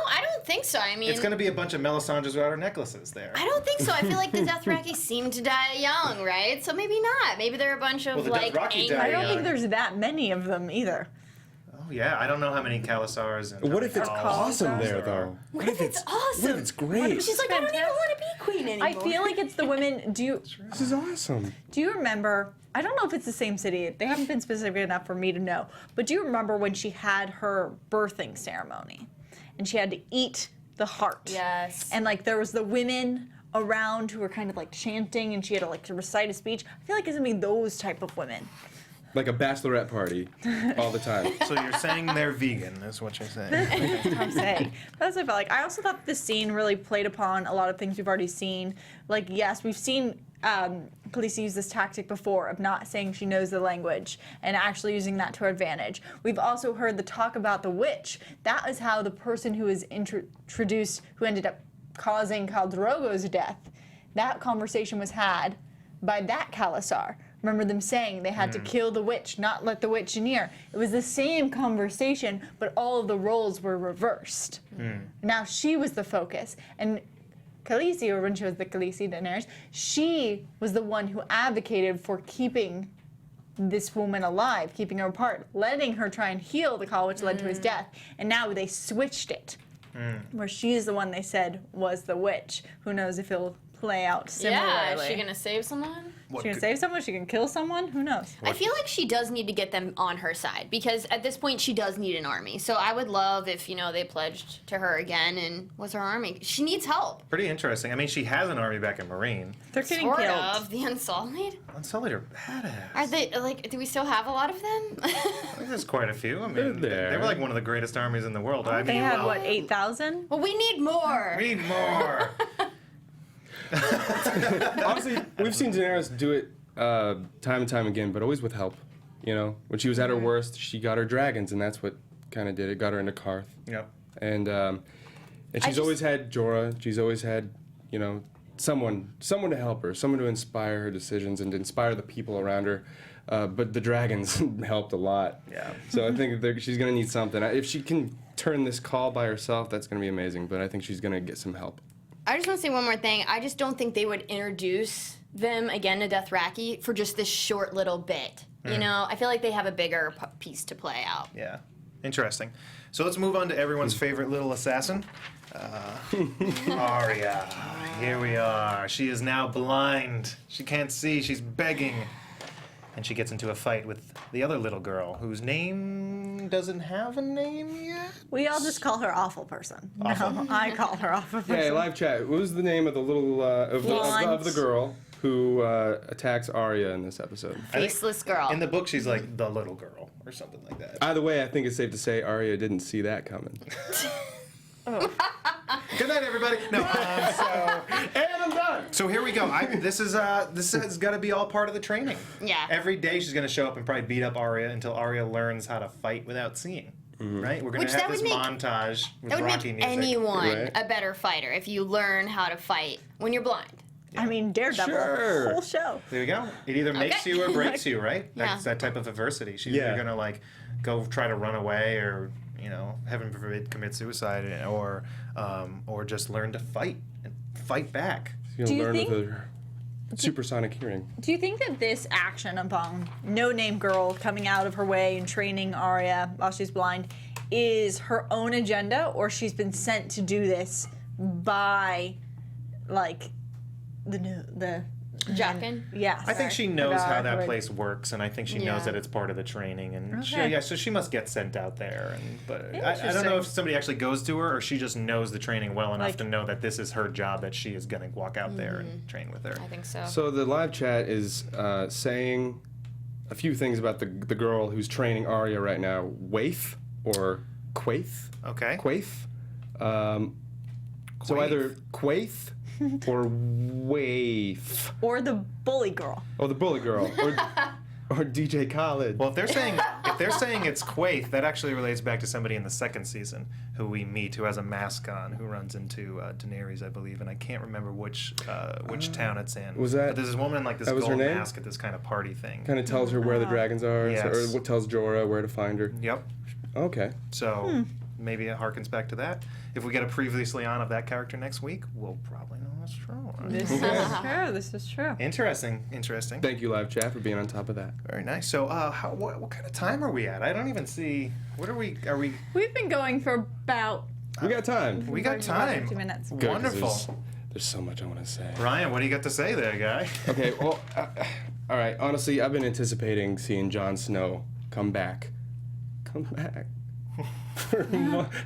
I don't think so. I mean, It's gonna be a bunch of Melisandres without her necklaces there. I don't think so. I feel like the Dothraki seem to die young, right? So maybe not. Maybe they're a bunch of Well, the like Dothraki angry. die I don't young. think there's that many of them either. Oh yeah, I don't know how many Khalasars. And What if it's Khals awesome are- there, though? What if it's awesome? What if it's great? She's like, I don't even want to be queen anymore. I feel like it's the women. This is awesome. Do you remember? I don't know if it's the same city. They haven't been specific enough for me to know. But do you remember when she had her birthing ceremony, and she had to eat the heart? Yes. And there was the women around who were kind of chanting, and she had to recite a speech. I feel like it's gonna be those type of women. Like a bachelorette party all the time. So you're saying they're vegan, is what you're saying. That's what I'm saying. That's what I felt like. I also thought this scene really played upon a lot of things we've already seen. Yes, we've seen Khaleesi use this tactic before of not saying she knows the language and actually using that to her advantage. We've also heard the talk about the witch. That is how the person who was introduced, who ended up causing Khal Drogo's death, that conversation was had by that Khalasar. Remember them saying they had to kill the witch, not let the witch near. It was the same conversation, but all of the roles were reversed. Now she was the focus. And Khaleesi, or when she was the Khaleesi Daenerys, she was the one who advocated for keeping this woman alive, keeping her apart, letting her try and heal the Khal, which led to his death. And now they switched it, where she's the one they said was the witch. Who knows if he'll play out similarly. Yeah, is she gonna save someone? She can save someone, she can kill someone, who knows? I feel like she does need to get them on her side because at this point she does need an army. So I would love if, they pledged to her again and was her army. She needs help. Pretty interesting. I mean, she has an army back in Marine. They're getting Sort killed. of. The Unsullied? Unsullied are badass. Are they, do we still have a lot of them? I think there's quite a few. I mean, They're they were like one of the greatest armies in the world. I They mean, had, well, what, 8,000? Well, we need more. We need more. Honestly, we've seen Daenerys do it time and time again, but always with help. When she was at her worst, she got her dragons, and that's what kind of did it. Got her into Karth. Yep. And she's always had Jorah. She's always had, someone to help her, someone to inspire her decisions and to inspire the people around her. But the dragons helped a lot. Yeah. So I think she's going to need something. If she can turn this call by herself, that's going to be amazing. But I think she's going to get some help. I just want to say one more thing. I just don't think they would introduce them again to Dothraki for just this short little bit. I feel like they have a bigger piece to play out. Yeah. Interesting. So let's move on to everyone's favorite little assassin. Arya. Here we are. She is now blind. She can't see. She's begging. And she gets into a fight with the other little girl, whose name doesn't have a name yet. We all just call her Awful Person. No, I call her Awful Person. Yeah, live chat. What was the name of the little of the girl who attacks Arya in this episode? Faceless girl. In the book, she's like the little girl or something like that. Either way, I think it's safe to say Arya didn't see that coming. Good night, everybody. No, And I'm done. so here we go. This has got to be all part of the training. Yeah. Every day she's going to show up and probably beat up Arya until Arya learns how to fight without seeing. Right? We're going Which to have that this would make- montage with That would Rocky make music. anyone Right. a better fighter if you learn how to fight when you're blind. I mean, Daredevil, Sure. whole show. There you go. It either makes Okay. you or breaks you, right? That's Yeah. that type of adversity. She's Yeah. either gonna like go try to run away, or heaven forbid, commit suicide, or just learn to fight and fight back. She's Do gonna you learn think- with her supersonic hearing. Do you think that this action upon no-name girl coming out of her way and training Arya while she's blind is her own agenda, or she's been sent to do this by, like, the Jaqen? Yes. I think she knows how that Word. place works, and I think she Yeah. knows that it's part of the training. And Okay. so she must get sent out there. But I don't know Interesting. if somebody actually goes to her, or she just knows the training well enough Like- to know that this is her job, that she is going to walk out there and train with her. I think so. So the live chat is saying a few things about the girl who's training Arya right now. Waif or Quaith? Okay. Quaith. So Quaith. either Quaith or Waif. Or the bully girl. Oh, the bully girl. Or DJ Khaled. Well, if they're saying it's Quaith, that actually relates back to somebody in the second season who we meet, who has a mask on, who runs into Daenerys, I believe, and I can't remember which town it's in. Was that- But there's this woman in like this that was her gold name? mask at this kind of party thing. Kind of tells her where the dragons are, Yes. or what tells Jorah where to find her. Yep. Okay. So maybe it harkens back to that. If we get a previously on of that character next week, we'll probably know that's true. Right? This is true. This is true. Interesting. Thank you, live chat, for being on top of that. Very nice. So, what kind of time are we at? I don't even see. What are we? We've been going for about We got time. We got time. 50 minutes. Good, 'cause Wonderful. There's so much I want to say. Ryan, what do you got to say there, guy? Okay, well, all right. Honestly, I've been anticipating seeing Jon Snow come back. Come back.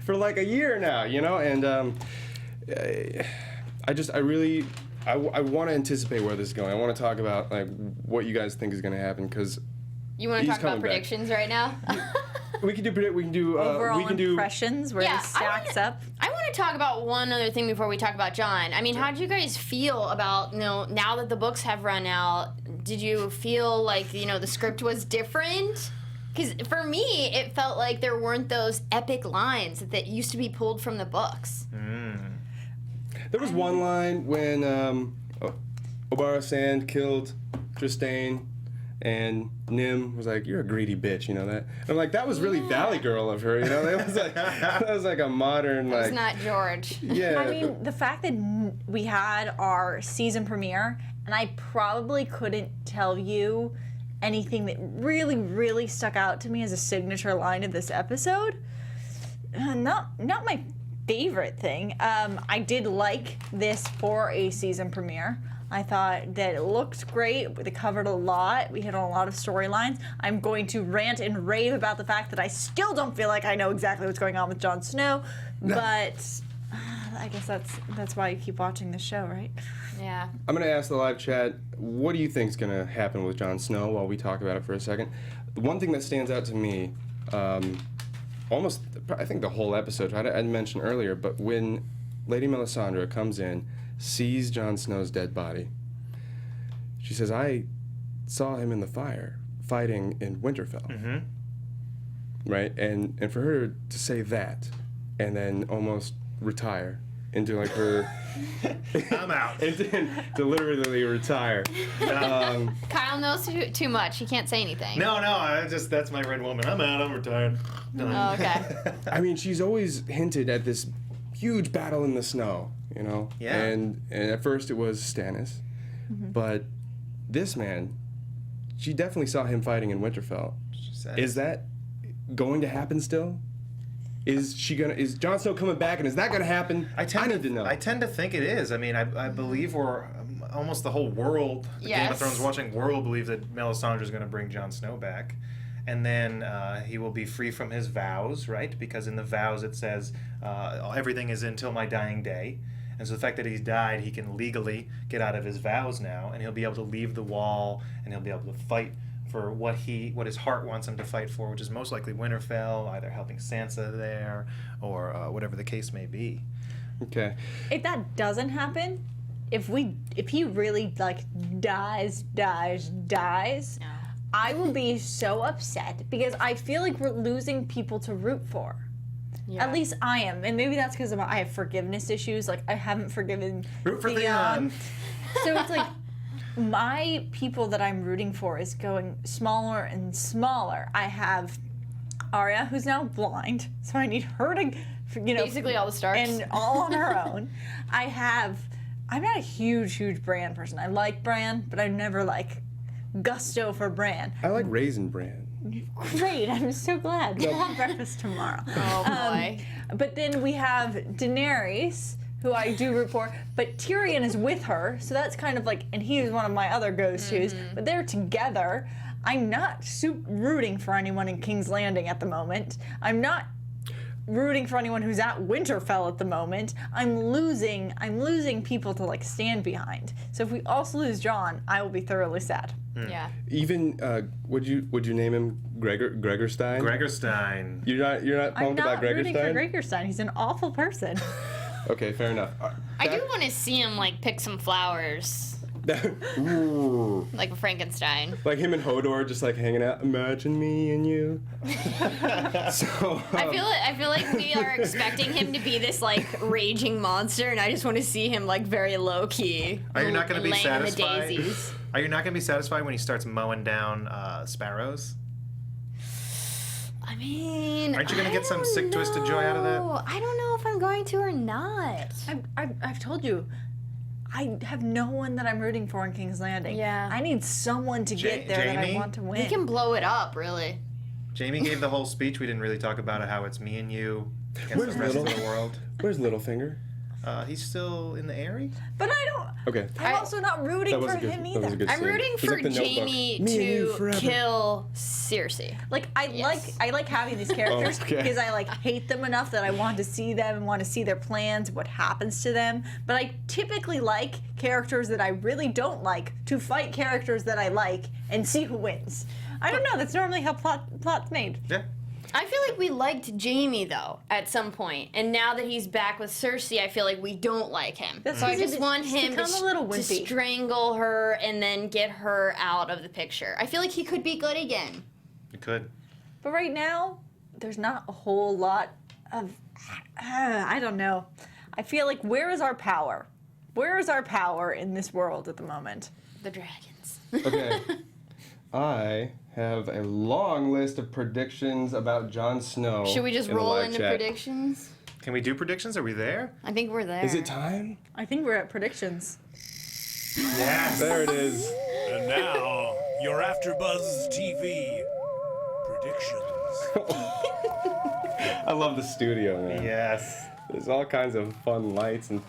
for like a year now, and I want to anticipate where this is going. I want to talk about like what you guys think is going to happen, because You want to he's talk about coming back. predictions right now? we can do Overall we can do impressions, where this stacks up. I want to talk about one other thing before we talk about John. I mean, how did you guys feel about, now that the books have run out, did you feel like, the script was different? Because for me, it felt like there weren't those epic lines that used to be pulled from the books. There was one line when Obara Sand killed Trystane, and Nim was like, "You're a greedy bitch," you know that. And I'm like, that was really Valley Girl of her, that was like a modern like. It's not George. Yeah. I mean, the fact that we had our season premiere, and I probably couldn't tell you anything that really, really stuck out to me as a signature line of this episode. Not my favorite thing. I did like this for a season premiere. I thought that it looked great. They covered a lot. We hit on a lot of storylines. I'm going to rant and rave about the fact that I still don't feel like I know exactly what's going on with Jon Snow, but I guess that's why you keep watching the show, right? Yeah. I'm going to ask the live chat, what do you think is going to happen with Jon Snow while we talk about it for a second? The one thing that stands out to me, almost, I think the whole episode, I didn't mention earlier, but when Lady Melisandre comes in, sees Jon Snow's dead body, she says, I saw him in the fire fighting in Winterfell. Mm-hmm. Right? And for her to say that and then almost retire into like her... I'm out. and then to literally retire. Kyle knows too much. He can't say anything. No, that's my red woman. I'm out. I'm retired. Done. Oh, okay. I mean, she's always hinted at this huge battle in the snow, you know? Yeah. And at first it was Stannis. But this man, she definitely saw him fighting in Winterfell. Is that going to happen still? Is Jon Snow coming back, and is that going to happen? I need to know. I tend to think it is. I mean, I believe we're almost the whole world, the Game of Thrones watching world, believes that Melisandre is going to bring Jon Snow back, and then he will be free from his vows, right? Because in the vows it says everything is until my dying day, and so the fact that he's died, he can legally get out of his vows now, and he'll be able to leave the wall, and he'll be able to fight for what his heart wants him to fight for, which is most likely Winterfell, either helping Sansa there or whatever the case may be. Okay. If that doesn't happen, if he really like dies, I will be so upset because I feel like we're losing people to root for. Yeah. At least I am, and maybe that's because I have forgiveness issues. Like I haven't forgiven Root for Theon. So it's like my people that I'm rooting for is going smaller and smaller. I have Arya, who's now blind, so I need her to, basically all the Starks, and all on her own. I'm not a huge Bran person. I like Bran, but I never like gusto for Bran. I like Raisin Bran. Great, I'm so glad. We'll have breakfast tomorrow. Oh boy. But then we have Daenerys, who I do root for, but Tyrion is with her, so that's kind of like, and he is one of my other go-tos, but they're together. I'm not rooting for anyone in King's Landing at the moment. I'm not rooting for anyone who's at Winterfell at the moment. I'm losing people to like stand behind. So if we also lose Jon, I will be thoroughly sad. Yeah. Even would you name him Gregor Stein? Gregor Stein. You're not pumped about Gregor I'm not rooting Stein? for Gregor Stein. He's an awful person. Okay, fair enough. I do want to see him like pick some flowers, Ooh. like Frankenstein. Like him and Hodor just like hanging out. Imagine me and you. So I feel like we are expecting him to be this like raging monster, and I just want to see him like very low key. Are you not going to be laying in the satisfied? daisies. Are you not going to be satisfied when he starts mowing down sparrows? I mean, Aren't you gonna get some sick, twisted joy out of that? I don't know if I'm going to or not. I've told you, I have no one that I'm rooting for in King's Landing. Yeah. I need someone to get there that I Jamie? want to win. We can blow it up, really. Jamie gave the whole speech. We didn't really talk about how it's me and you against Where's the rest of Little? the world. Where's Littlefinger? He's still in the Eyrie? But I don't. Okay. I'm also not rooting That was for a good. him That was a either. good I'm scene. rooting It's for like the Notebook. Jamie Me and you to forever. kill Cersei. Like I Yes. like having these characters Okay. because I like hate them enough that I want to see them and want to see their plans, what happens to them. But I typically like characters that I really don't like to fight characters that I like and see who wins. I don't know. That's normally how plot's made. Yeah. I feel like we liked Jamie though at some point, and now that he's back with Cersei, I feel like we don't like him. That's So I because just it's want him become a little to wimpy. strangle her and then get her out of the picture. I feel like he could be good again. You could. But right now, there's not a whole lot of. I don't know. I feel like where is our power? Where is our power in this world at the moment? The dragons. Okay. I have a long list of predictions about Jon Snow. Should we just in the roll live into chat. predictions? Can we do predictions? Are we there? I think we're there. Is it time? I think we're at predictions. Yes. There it is. And now, your AfterBuzz TV predictions. I love the studio, man. Yes. There's all kinds of fun lights and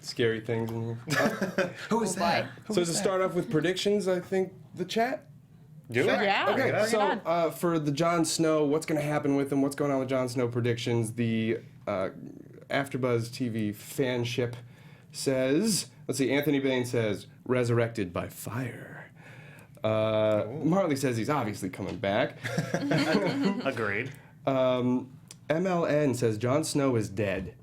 scary things in here. Who is that? So to start off with predictions, I think the chat. Do it. Yeah. Okay, bring it so on. for the Jon Snow, what's going to happen with him? What's going on with Jon Snow predictions? The AfterBuzz TV fanship says, let's see, Anthony Bain says, resurrected by fire. Marley says he's obviously coming back. Agreed. MLN says Jon Snow is dead.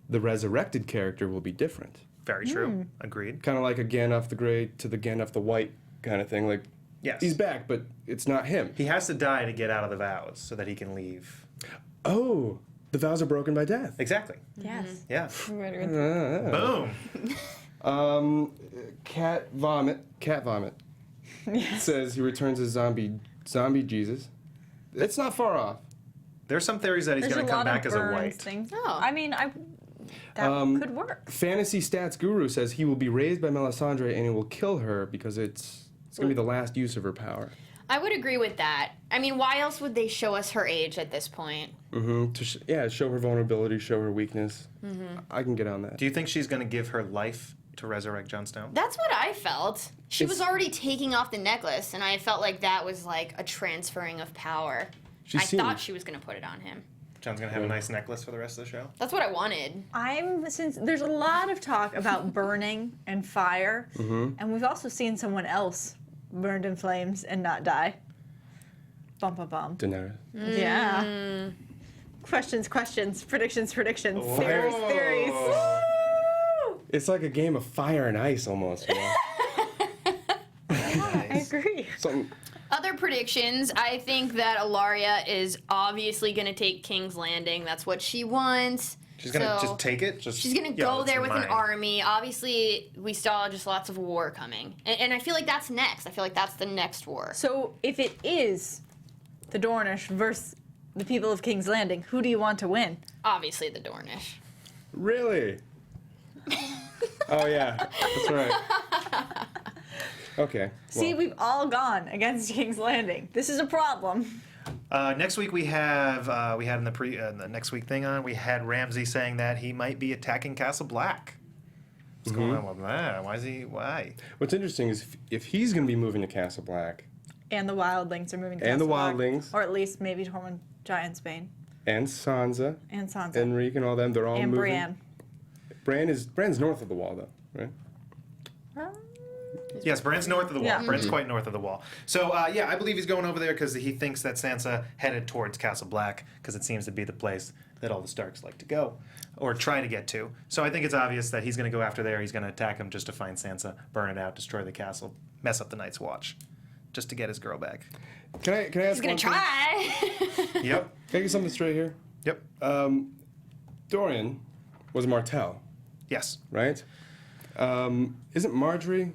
The resurrected character will be different. Very true. Agreed. Kind of like a Gandalf the Grey to the Gandalf the White kind of thing. Like, Yes. he's back, but it's not him. He has to die to get out of the vows so that he can leave. Oh, the vows are broken by death. Exactly. Yes. Yeah. Ah. Boom. Cat Vomit says he returns as zombie Jesus. It's not far off. There's some theories that he's There's going a to come lot back of as a Burns white. things. Oh. I mean, that could work. Fantasy Stats Guru says he will be raised by Melisandre and he will kill her because it's going to be the last use of her power. I would agree with that. I mean, why else would they show us her age at this point? To show her vulnerability, show her weakness. I can get on that. Do you think she's going to give her life to resurrect Jon Snow? That's what I felt. She was already taking off the necklace, and I felt like that was like a transferring of power. I thought she was going to put it on him. Jon's going to have a nice necklace for the rest of the show? That's what I wanted. Since there's a lot of talk about burning and fire, and we've also seen someone else burned in flames and not die. Bum bum bum. Daenerys. Yeah. Questions, predictions, Whoa. theories. Woo! It's like a game of fire and ice almost. You know? I agree. Something. Other predictions, I think that Ilaria is obviously going to take King's Landing. That's what she wants. She's going to just take it? She's going to go there with an army. Obviously, we saw just lots of war coming. And I feel like that's next. I feel like that's the next war. So if it is the Dornish versus the people of King's Landing, who do you want to win? Obviously, the Dornish. Really? Oh, yeah. That's right. Okay. See, we've all gone against King's Landing. This is a problem. Next week we have we had in the next week thing on, we had Ramsay saying that he might be attacking Castle Black. What's going on with that? Why? What's interesting is if he's going to be moving to Castle Black, And the wildlings are moving to And the Castle Black. wildlings. Or at least maybe Tormund Giantsbane. and Sansa, And Sansa. Enrique, and all them, they're all and moving. Brienne. Bran's north of the wall, though, right? Yes, Bran's north of the wall. Yeah. Bran's quite north of the wall. So, yeah, I believe he's going over there because he thinks that Sansa headed towards Castle Black because it seems to be the place that all the Starks like to go or try to get to. So I think it's obvious that he's going to go after there. He's going to attack him just to find Sansa, burn it out, destroy the castle, mess up the Night's Watch, just to get his girl back. Can I ask He's going one to thing? try. Yep. Can I get something straight here? Yep. Dorian was Martell, Yes. right? Isn't Marjorie?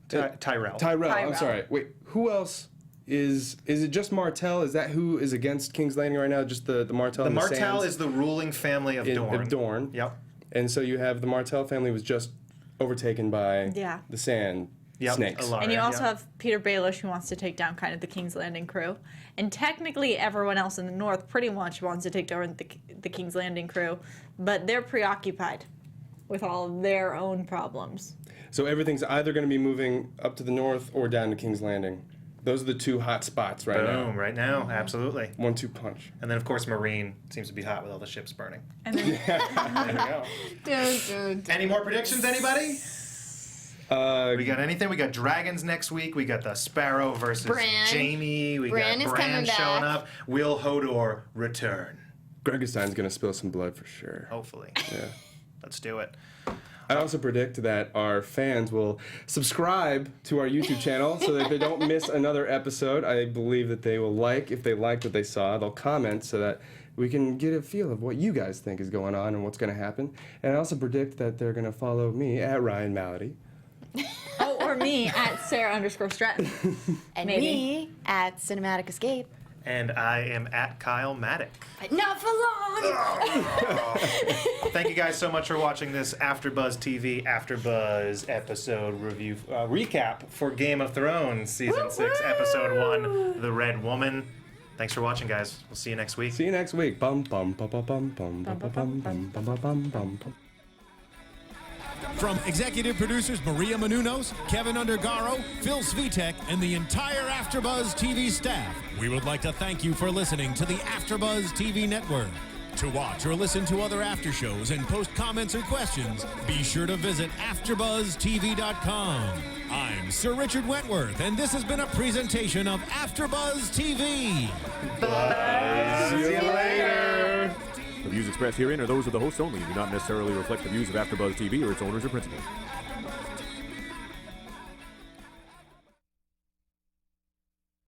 Tyrell. Tyrell, I'm Tyrell. sorry. Wait, who else is it just Martell? Is that who is against King's Landing right now? Just the Martell The and Martell Sands is the ruling family of Dorne. of Dorne. Yep. And so you have the Martell family was just overtaken by Yeah. the Sand Yep. Snakes. Alaria, And you also yeah. have Peter Baelish, who wants to take down kind of the King's Landing crew. And technically everyone else in the north pretty much wants to take down the King's Landing crew, but they're preoccupied with all of their own problems. So everything's either going to be moving up to the north or down to King's Landing. Those are the two hot spots right now. Boom, right now, absolutely. 1-2 punch. And then, of course, Marine seems to be hot with all the ships burning. And then There we go. Any more predictions, anybody? We got anything? We got dragons next week. We got the Sparrow versus Bran. Jamie. We Bran got is Bran coming showing back. up. Will Hodor return? Gregestein's going to spill some blood for sure. Hopefully. Yeah. Let's do it. I also predict that our fans will subscribe to our YouTube channel so that they don't miss another episode. I believe that they will if they liked what they saw, they'll comment so that we can get a feel of what you guys think is going on and what's going to happen. And I also predict that they're going to follow me at Ryan Malaty. or me at Sara_Stretton. And Maybe. me at Cinematic Escape. And I am at Kyle Maddock. But not for long. Thank you guys so much for watching this AfterBuzz TV AfterBuzz episode review recap for Game of Thrones Season 6, Episode 1, The Red Woman. Thanks for watching, guys. We'll see you next week. See you next week. Bum bum bum bum bum bum bum bum bum bum bum bum bum. From executive producers Maria Menounos, Kevin Undergaro, Phil Svitek, and the entire AfterBuzz TV staff, we would like to thank you for listening to the AfterBuzz TV network. To watch or listen to other after shows and post comments or questions, be sure to visit AfterBuzzTV.com. I'm Sir Richard Wentworth, and this has been a presentation of AfterBuzz TV. See you later. The views expressed herein are those of the hosts only and do not necessarily reflect the views of AfterBuzz TV or its owners or principals.